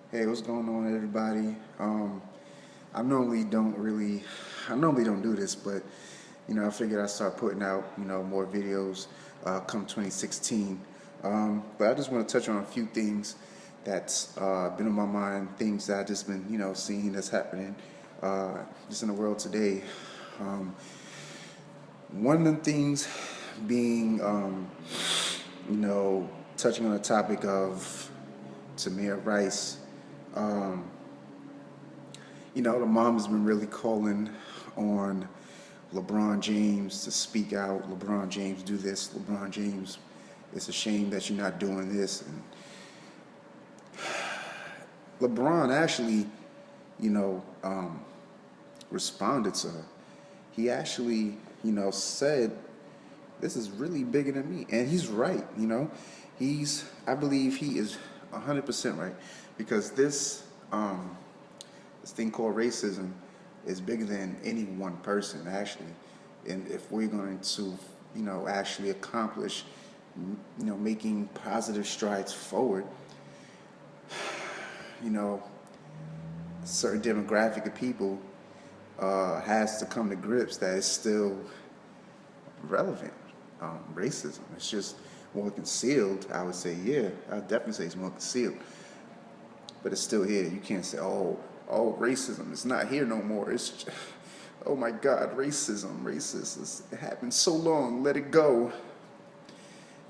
Hey, what's going on, everybody? I normally don't really, I normally don't do this, but I figured I'd start putting out, more videos come 2016. But I just want to touch on a few things that's been on my mind, things that I just been, seeing that's happening just in the world today. Um, One of the things being, you know, touching on the topic of Tamir Rice. Um, the mom has been really calling on LeBron James to speak out. LeBron James, do this. LeBron James, it's a shame that you're not doing this. And LeBron actually, you know, um, responded to her. He actually, said, this is really bigger than me. And he's right. I believe he is 100% right. Because this thing called racism is bigger than any one person, actually. And if we're going to, actually accomplish, making positive strides forward, you know, a certain demographic of people has to come to grips that it's still relevant. Racism, it's just more concealed. I would say, yeah, I'd definitely say it's more concealed, but it's still here. You can't say, oh, racism, it's not here no more. It's just, oh my God, racism, racist. It happened so long. Let it go.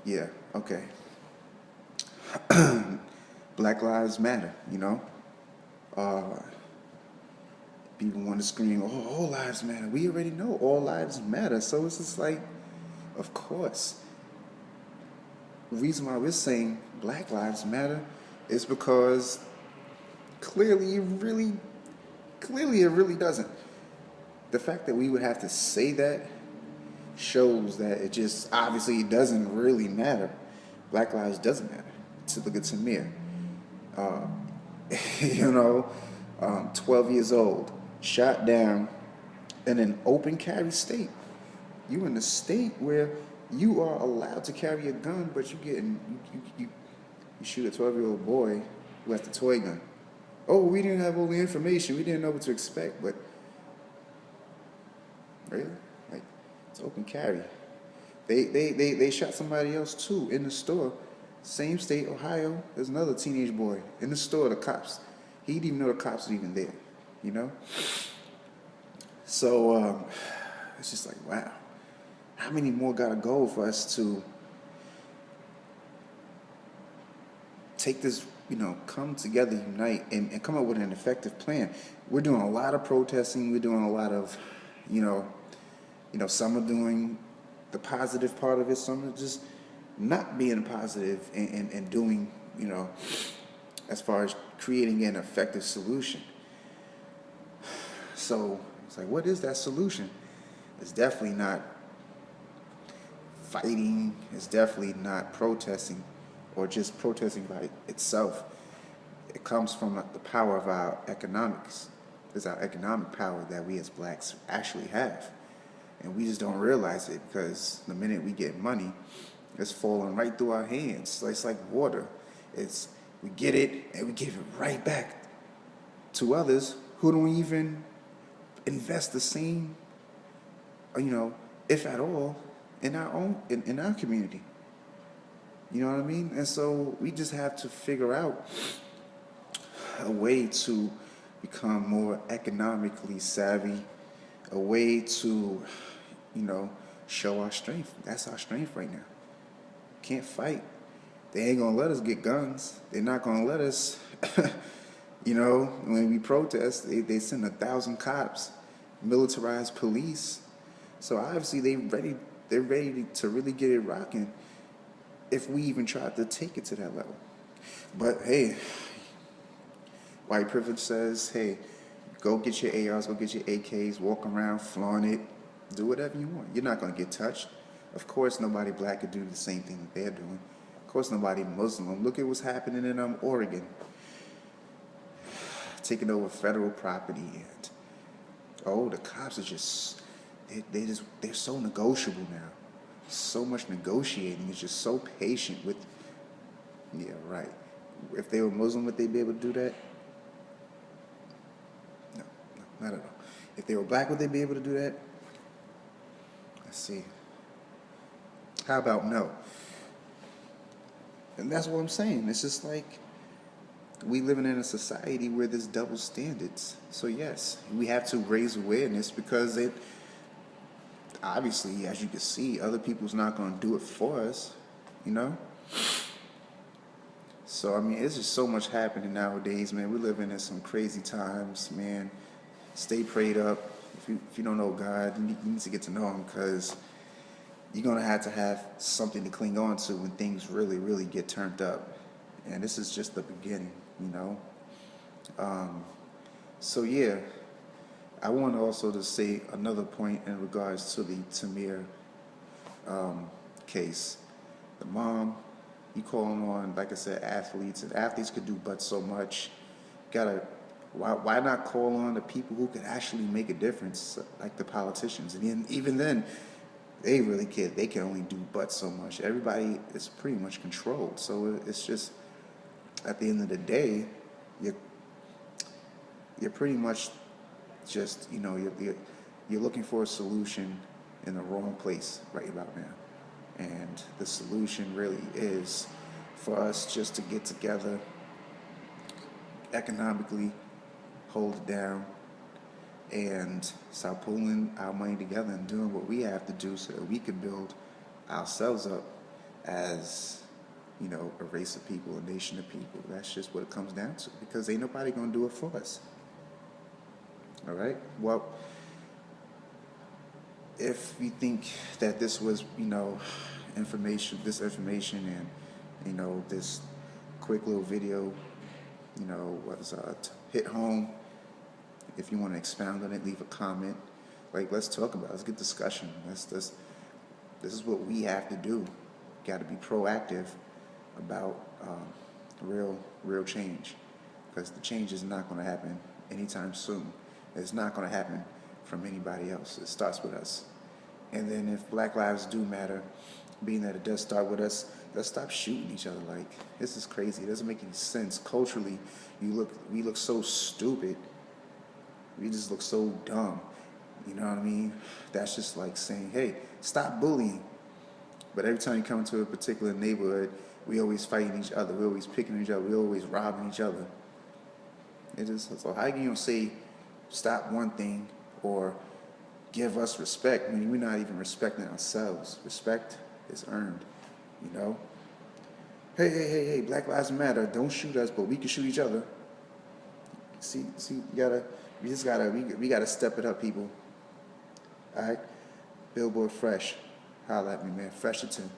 Yeah, okay. Black Lives Matter. Uh, People want to scream, oh, all lives matter. We already know all lives matter. So it's just like, of course. The reason why we're saying Black Lives Matter is because clearly it really doesn't. The fact that we would have to say that shows that it just obviously doesn't really matter. Black lives doesn't matter. To look at Samir, uh, you know, 12 years old, shot down in an open carry state. You in a state where you are allowed to carry a gun, but you shoot a 12-year-old boy who has the toy gun. Oh, we didn't have all the information. We didn't know what to expect, but really, like, it's open carry. They shot somebody else too in the store, same state, Ohio. There's another teenage boy in the store. The cops, he didn't even know the cops were even there. You know. So it's just like, wow, how many more gotta go for us to take this, come together, unite, and come up with an effective plan? We're doing a lot of protesting. We're doing a lot of, some are doing the positive part of it. Some are just not being positive and doing, as far as creating an effective solution. So it's like, what is that solution? It's definitely not fighting. It's definitely not protesting or just protesting by itself. It comes from the power of our economics. It's our economic power that we as blacks actually have. And we just don't realize it because the minute we get money, it's falling right through our hands. It's like water. We get it and we give it right back to others who don't even invest the same, if at all, in our community. You know what I mean? And so we just have to figure out a way to become more economically savvy, a way to, show our strength. That's our strength right now. Can't fight. They ain't gonna let us get guns. They're not gonna let us, when we protest, they send 1,000 cops, militarized police. So obviously they're ready to really get it rocking if we even try to take it to that level. But hey, white privilege says, hey, go get your ARs, go get your AKs, walk around, flaunt it, do whatever you want. You're not going to get touched. Of course, nobody black could do the same thing that they're doing. Of course, nobody Muslim. Look at what's happening in Oregon, taking over federal property, and the cops are just they're so negotiable now. So much negotiating. It's just so patient with. Yeah, right. If they were Muslim, would they be able to do that? No, not at all. If they were black, would they be able to do that? Let's see. How about no? And that's what I'm saying. It's just like we living in a society where there's double standards. So yes, we have to raise awareness because it obviously, as you can see, other people's not going to do it for us, you know? So, I mean, it's just so much happening nowadays, man. We're living in some crazy times, man. Stay prayed up. If you don't know God, you need to get to know Him, because you're going to have something to cling on to when things really, really get turned up. And this is just the beginning, you know? So, yeah, I want also to say another point in regards to the Tamir case. The mom, you calling on, like I said, athletes, and athletes could do but so much. Why not call on the people who could actually make a difference, like the politicians? And even then, they really can't. They can only do but so much. Everybody is pretty much controlled. So it's just, at the end of the day, you're pretty much just, you know, you're looking for a solution in the wrong place right about now. And the solution really is for us just to get together, economically hold it down, and start pulling our money together and doing what we have to do so that we can build ourselves up as, you know, a race of people, a nation of people. That's just what it comes down to, because ain't nobody gonna do it for us. All right? Well, if you think that this was, you know, information and, you know, this quick little video, you know, was hit home, if you want to expound on it, leave a comment. Like, let's talk about it. Let's get discussion. This is what we have to do. Got to be proactive about real change, because the change is not going to happen anytime soon. It's not going to happen from anybody else. It starts with us. And then if Black lives do matter, being that it does start with us, let's stop shooting each other. Like, this is crazy. It doesn't make any sense. Culturally, we look so stupid. We just look so dumb. You know what I mean? That's just like saying, hey, stop bullying. But every time you come to a particular neighborhood, we always fighting each other. We always picking each other. We always robbing each other. So how can you say stop one thing or give us respect when we're not even respecting ourselves? Respect is earned, you know? Hey, Black Lives Matter. Don't shoot us, but we can shoot each other. See, we gotta step it up, people. All right? Billboard Fresh. Holla at me, man. Fresh to 10.